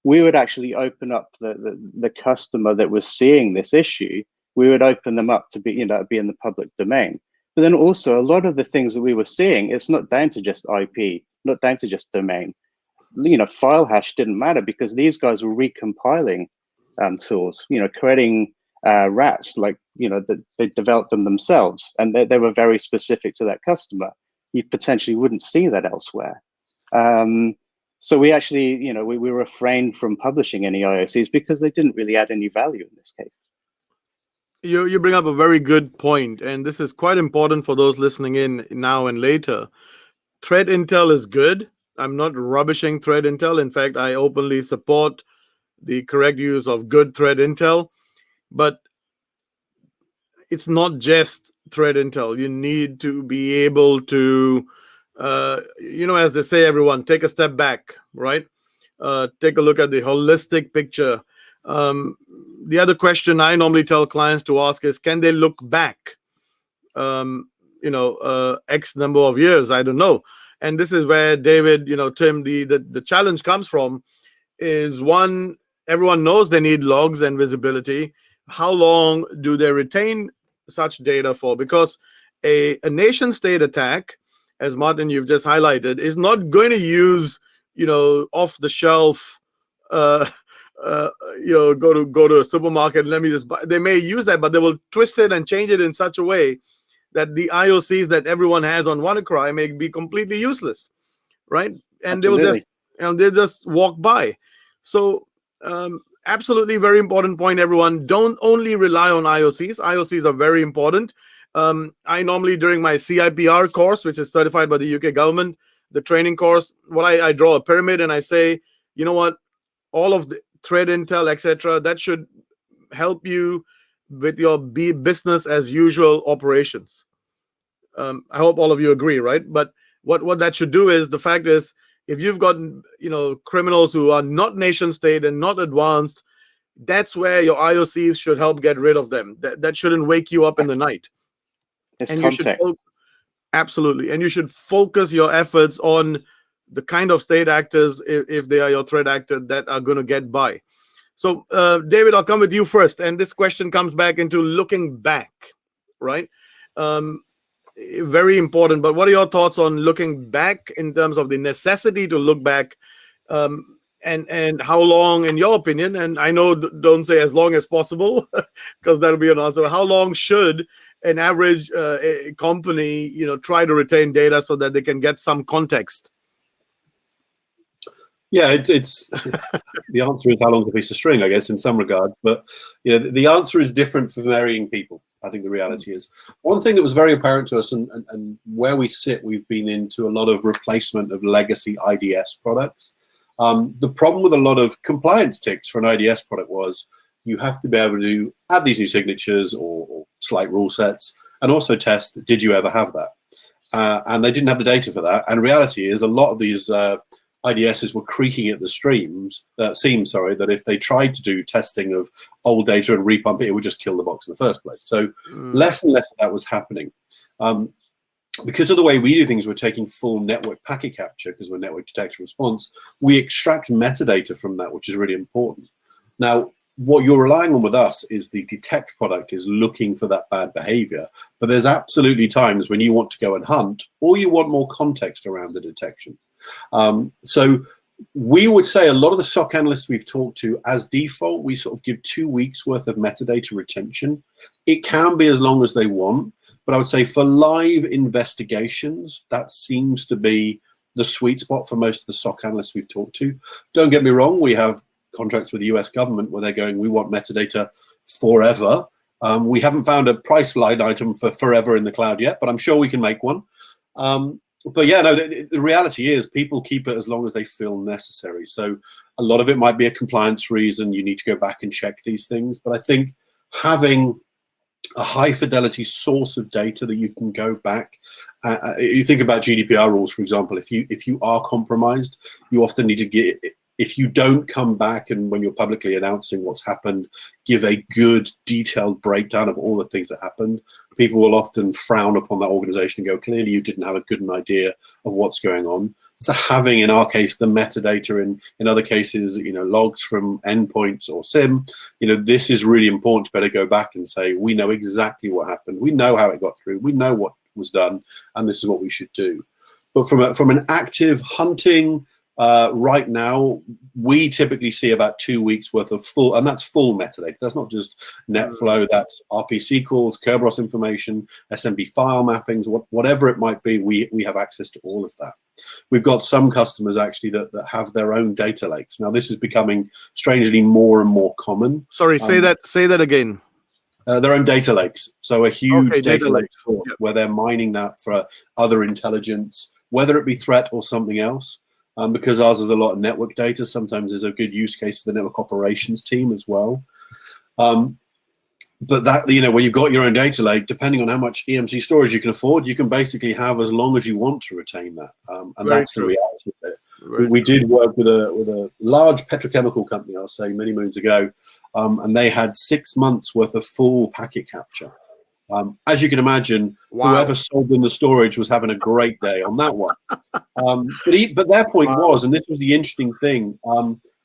we would actually open up the customer that was seeing this issue. We would open them up to be, you know, be in the public domain. But then also a lot of the things that we were seeing, it's not down to just IP, not down to just domain. You know, file hash didn't matter because these guys were recompiling tools, you know, creating rats, like, you know, that they developed them themselves, and they were very specific to that customer. You potentially wouldn't see that elsewhere. So we actually, you know, we refrained from publishing any IOCs because they didn't really add any value in this case.
You bring up a very good point, and this is quite important for those listening in now and later. Threat intel is good. I'm not rubbishing threat intel. In fact, I openly support the correct use of good threat intel. But it's not just threat intel. You need to be able to, you know, as they say, everyone, take a step back, right? Take a look at the holistic picture. The other question I normally tell clients to ask is, can they look back, you know, X number of years? I don't know. And this is where, David, you know, Tim, the challenge comes from is, one, everyone knows they need logs and visibility. How long do they retain such data for? Because a nation state attack, as Martin, you've just highlighted, is not going to use, you know, off the shelf, you know, go to a supermarket and let me just buy. They may use that, but they will twist it and change it in such a way that the IOCs that everyone has on WannaCry may be completely useless, right? And
Absolutely.
they will just, you know, they just walk by. So absolutely very important point, everyone. Don't only rely on IOCs. IOCs are very important. I normally, during my CIPR course, which is certified by the UK government, the training course, I draw a pyramid and I say, you know what, all of the threat intel, etc., that should help you with your business as usual operations. I hope all of you agree, right? But what that should do is, the fact is, if you've got, you know, criminals who are not nation state and not advanced, that's where your IOCs should help get rid of them. That shouldn't wake you up in the night.
It's
and
context.
you should absolutely, and you should focus your efforts on the kind of state actors, if they are your threat actor, that are going to get by. So, David, I'll come with you first. And this question comes back into looking back, right? Very important. But what are your thoughts on looking back in terms of the necessity to look back, and how long, in your opinion, and I know don't say as long as possible, because that'll be an answer. How long should an average company, you know, try to retain data so that they can get some context?
Yeah, it's the answer is how long's a piece of string, I guess, in some regard. But you know, the answer is different for varying people. I think the reality is, one thing that was very apparent to us, and where we sit, we've been into a lot of replacement of legacy IDS products. The problem with a lot of compliance ticks for an IDS product was you have to be able to add these new signatures or slight rule sets, and also test, did you ever have that? And they didn't have the data for that. And reality is, a lot of these IDSs were creaking at the seams, that if they tried to do testing of old data and repump it, it would just kill the box in the first place. So less and less of that was happening. Because of the way we do things, we're taking full network packet capture, because we're network detection response. We extract metadata from that, which is really important. Now, what you're relying on with us is the detect product is looking for that bad behavior. But there's absolutely times when you want to go and hunt, or you want more context around the detection. So we would say a lot of the SOC analysts we've talked to, as default, we sort of give 2 weeks worth of metadata retention. It can be as long as they want, but I would say for live investigations, that seems to be the sweet spot for most of the SOC analysts we've talked to. Don't get me wrong, we have contracts with the US government where they're going, we want metadata forever. We haven't found a price line item for forever in the cloud yet, but I'm sure we can make one. But yeah, no, the reality is people keep it as long as they feel necessary. So a lot of it might be a compliance reason. You need to go back and check these things. But I think having a high fidelity source of data that you can go back. You think about GDPR rules, for example. If you are compromised, you often need to get. If you don't come back and when you're publicly announcing what's happened, give a good detailed breakdown of all the things that happened, people will often frown upon that organization and go, clearly you didn't have a good idea of what's going on. So having, in our case, the metadata, in other cases, logs from endpoints or SIM, this is really important to better go back and say, we know exactly what happened. We know how it got through. We know what was done, and this is what we should do. But from an active hunting, right now, we typically see about 2 weeks worth of full, and that's full metadata. That's not just net flow, that's RPC calls, Kerberos information, SMB file mappings, whatever it might be, we have access to all of that. We've got some customers actually that have their own data lakes. Now, this is becoming strangely more and more common.
Sorry, say that again.
Their own data lakes. So a huge data lake
Yep.
where they're mining that for other intelligence, whether it be threat or something else. Because ours is a lot of network data, sometimes there's a good use case for the network operations team as well. But that, when you've got your own data lake, depending on how much EMC storage you can afford, you can basically have as long as you want to retain that. And
Very
that's
true.
the reality of it. We did work with a large petrochemical company, I'll say, many moons ago, and they had 6 months worth of full packet capture. As you can imagine, whoever sold them the storage was having a great day on that one. But their point was, and this was the interesting thing,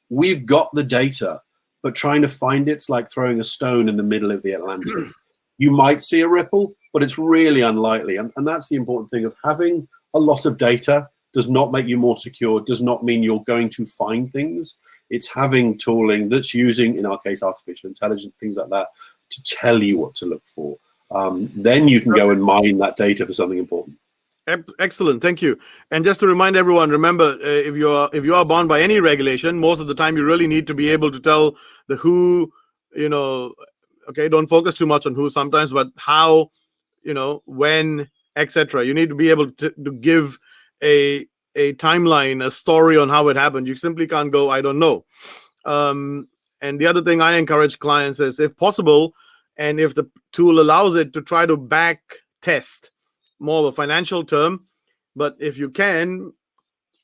we've got the data, but trying to find it's like throwing a stone in the middle of the Atlantic. You might see a ripple, but it's really unlikely. And that's the important thing of having a lot of data does not make you more secure, does not mean you're going to find things. It's having tooling that's using, in our case, artificial intelligence, things like that, to tell you what to look for. Then you can go and mine that data for something important.
Excellent, thank you. And just to remind everyone, remember, if you are bound by any regulation, most of the time you really need to be able to tell the who, okay, don't focus too much on who sometimes, but how, when, etc. You need to be able to give a timeline, a story on how it happened. You simply can't go, I don't know. And the other thing I encourage clients is, if possible, and if the tool allows it, to try to back test. More of a financial term, but if you can,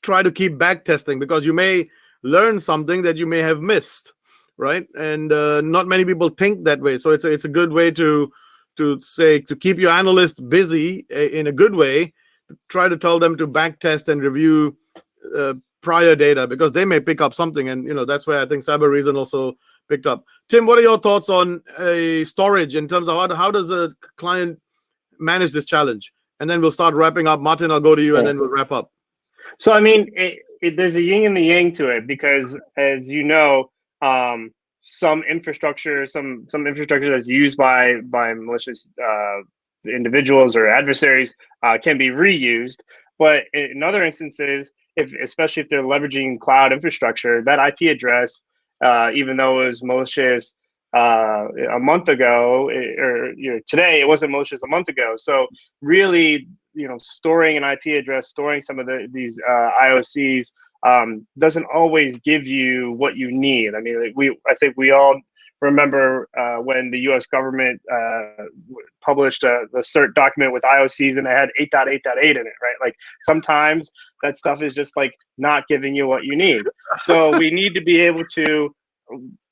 try to keep back testing, because you may learn something that you may have missed, right? And not many people think that way. So it's a good way to keep your analyst busy in a good way. Try to tell them to back test and review prior data, because they may pick up something, and that's where I think Cybereason also picked up. Tim, what are your thoughts on storage in terms of how does a client manage this challenge? And then we'll start wrapping up. Martin, I'll go to you, and then we'll wrap up.
So, I mean, there's a yin and the yang to it, because, as you know, some infrastructure that's used by malicious individuals or adversaries can be reused. But in other instances, especially if they're leveraging cloud infrastructure, that IP address, even though it was malicious a month ago, or today, it wasn't malicious a month ago. So really, storing an IP address, storing some of these IOCs doesn't always give you what you need. I mean, I think we all remember when the U.S. government published the CERT document with IOCs, and it had 8.8.8 in it, right? Like, sometimes that stuff is just like not giving you what you need. So we need to be able to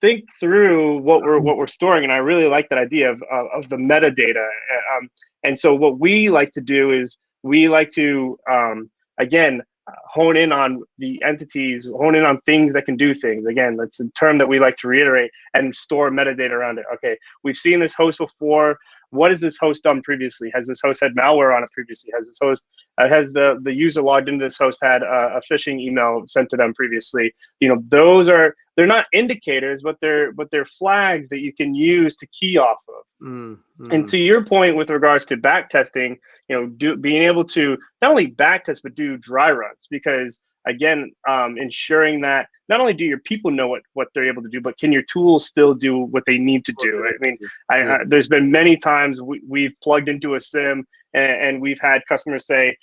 think through what we're storing, and I really like that idea of the metadata. And so what we like to do is we like to again hone in on the entities, hone in on things that can do things. Again, that's a term that we like to reiterate, and store metadata around it. Okay, we've seen this host before. What has this host done previously? Has this host had malware on it previously? Has this host has the user logged into this host had a phishing email sent to them previously? They're not indicators, but they're flags that you can use to key off of. And to your point with regards to back testing, being able to not only back test but do dry runs, because again, ensuring that not only do your people know what they're able to do, but can your tools still do what they need to do? I mean, there's been many times we've plugged into a SIM and we've had customers say,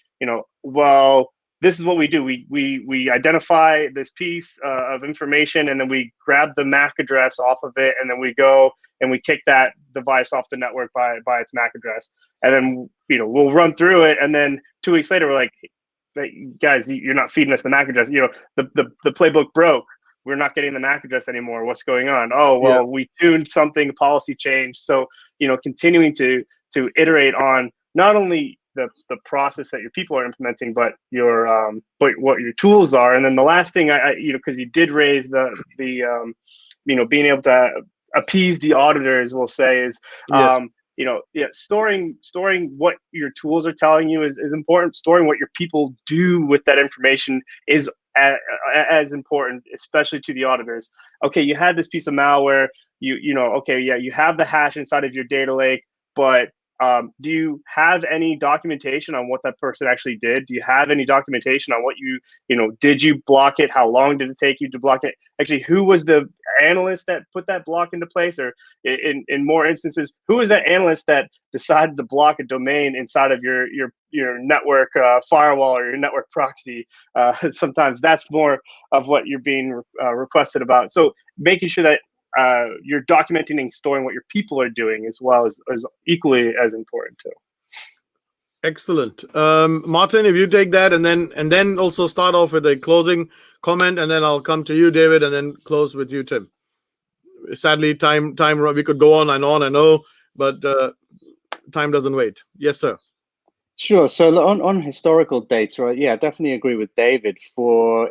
well, this is what we do. We identify this piece of information, and then we grab the MAC address off of it, and then we go and we kick that device off the network by its MAC address, and then we'll run through it, and then 2 weeks later we're like, guys, you're not feeding us the MAC address. The playbook broke. We're not getting the MAC address anymore. What's going on? Oh, well, we tuned something, policy change. So continuing to iterate on not only the process that your people are implementing, but but what your tools are. And then the last thing, because you did raise the being able to appease the auditors, we'll say, is storing what your tools are telling you is important. Storing what your people do with that information is as important, especially to the auditors. Okay, you had this piece of malware. You have the hash inside of your data lake, but do you have any documentation on what that person actually did? Do you have any documentation on what did you block it? How long did it take you to block it? Actually, who was the analyst that put that block into place? Or in more instances, who was that analyst that decided to block a domain inside of your network firewall or your network proxy? Sometimes that's more of what you're being requested about. So making sure that you're documenting and storing what your people are doing as well is equally as important too.
Excellent. Martin, if you take that and then also start off with a closing comment, and then I'll come to you, David, and then close with you, Tim. Sadly, time we could go on, I know, but time doesn't wait. Yes, sir.
Sure. So on historical data, right? Yeah, definitely agree with David. For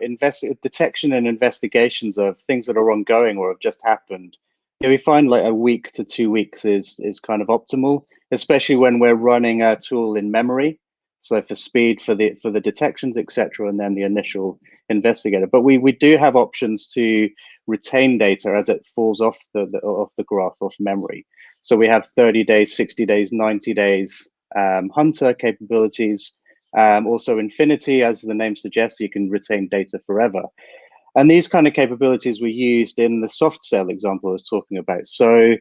detection and investigations of things that are ongoing or have just happened, we find like a week to 2 weeks is kind of optimal, especially when we're running a tool in memory. So for speed, for the detections, etc., and then the initial investigator. But we do have options to retain data as it falls off the graph, off memory. So we have 30 days, 60 days, 90 days. Hunter capabilities, also Infinity, as the name suggests, you can retain data forever. And these kind of capabilities were used in the soft cell example I was talking about. So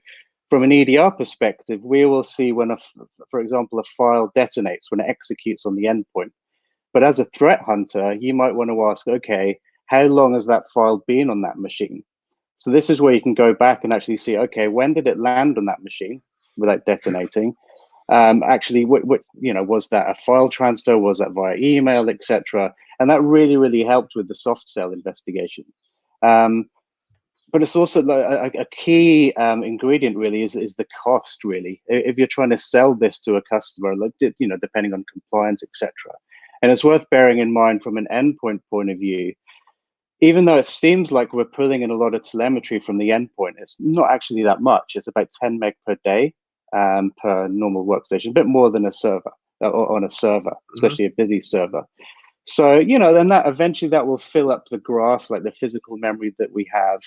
from an EDR perspective, we will see when, for example, a file detonates, when it executes on the endpoint. But as a threat hunter, you might want to ask, okay, how long has that file been on that machine? So this is where you can go back and actually see, okay, when did it land on that machine without detonating? Actually, what was that a file transfer? Was that via email, etc.? And that really helped with the soft cell investigation. But it's also a key ingredient, really, is the cost. Really, if you're trying to sell this to a customer, like depending on compliance, etc. And it's worth bearing in mind from an endpoint point of view. Even though it seems like we're pulling in a lot of telemetry from the endpoint, it's not actually that much. It's about 10 meg per day. Per normal workstation, a bit more than a server on a server, especially a busy server. So, then that eventually that will fill up the graph, like the physical memory that we have.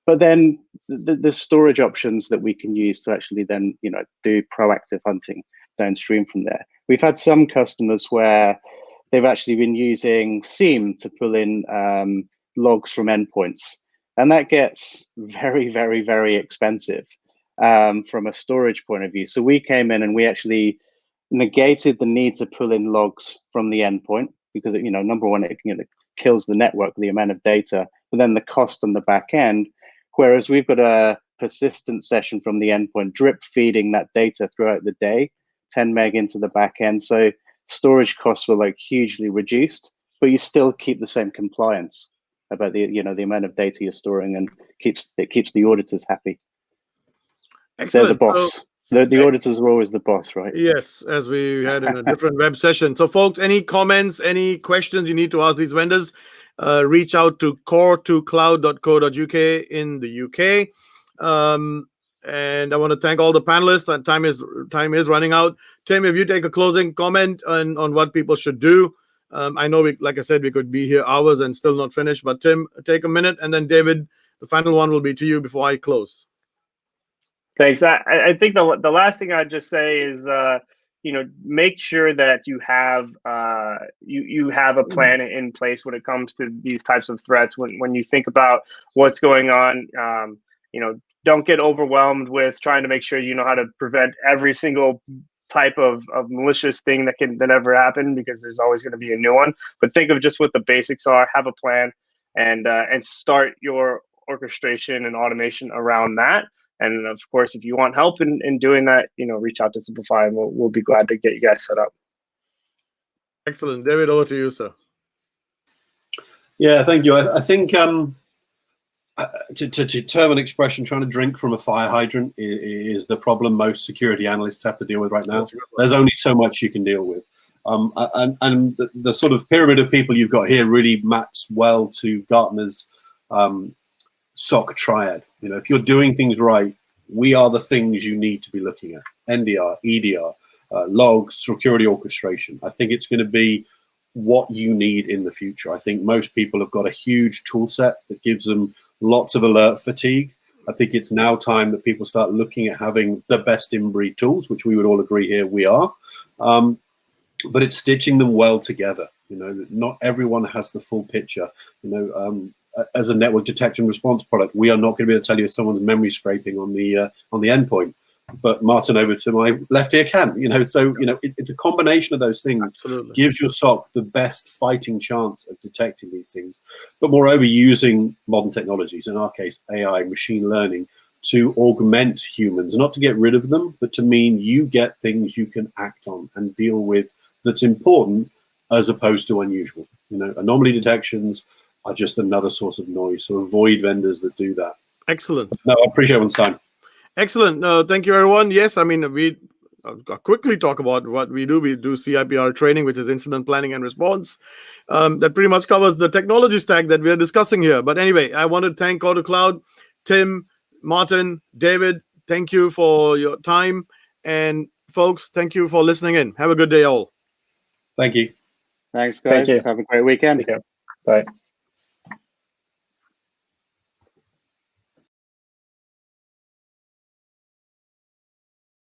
But then the storage options that we can use to actually then, do proactive hunting downstream from there. We've had some customers where they've actually been using SIEM to pull in logs from endpoints. And that gets very expensive. From a storage point of view. So we came in and we actually negated the need to pull in logs from the endpoint because, number one, it kills the network, the amount of data, but then the cost on the back end. Whereas we've got a persistent session from the endpoint, drip feeding that data throughout the day, 10 meg into the back end. So storage costs were like hugely reduced, but you still keep the same compliance about the amount of data you're storing, and it keeps the auditors happy.
Excellent.
They're the boss.
So,
the auditors are always the boss, right?
Yes, as we had in a different web session. So, folks, any comments, any questions you need to ask these vendors, reach out to core2cloud.co.uk in the UK. And I want to thank all the panelists. And time is running out. Tim, if you take a closing comment on what people should do. I know, like I said, we could be here hours and still not finish. But Tim, take a minute, and then David, the final one will be to you before I close.
Thanks. I think the last thing I'd just say is, make sure that you have you have a plan in place when it comes to these types of threats. When you think about what's going on, don't get overwhelmed with trying to make sure you know how to prevent every single type of malicious thing that never happen, because there's always going to be a new one. But think of just what the basics are, have a plan, and start your orchestration and automation around that. And of course, if you want help in doing that, reach out to Simplify, and we'll be glad to get you guys set up.
Excellent. David, over to you, sir.
Yeah, thank you. I think to term an expression, trying to drink from a fire hydrant is the problem most security analysts have to deal with right now. There's only so much you can deal with. And the sort of pyramid of people you've got here really maps well to Gartner's SOC triad. If you're doing things right, we are the things you need to be looking at: NDR, EDR, logs, security orchestration. I think it's going to be what you need in the future. I think most people have got a huge tool set that gives them lots of alert fatigue. I think it's now time that people start looking at having the best in breed tools, which we would all agree here we are. But it's stitching them well together. Not everyone has the full picture. As a network detection response product, we are not going to be able to tell you if someone's memory scraping on the endpoint. But Martin over to my left here can. So it's a combination of those things.
Absolutely.
Gives your SOC the best fighting chance of detecting these things. But moreover, using modern technologies, in our case, AI, machine learning, to augment humans, not to get rid of them, but to mean you get things you can act on and deal with that's important as opposed to unusual. Anomaly detections are just another source of noise. So avoid vendors that do that.
Excellent.
No, I appreciate everyone's time.
Excellent. Thank you, everyone. Yes, I mean, I'll quickly talk about what we do. We do CIPR training, which is incident planning and response. That pretty much covers the technology stack that we are discussing here. But anyway, I want to thank Call to Cloud, Tim, Martin, David. Thank you for your time. And folks, thank you for listening in. Have a good day, all.
Thank you.
Thanks, guys.
Thank you.
Have a great weekend.
Take care. Bye.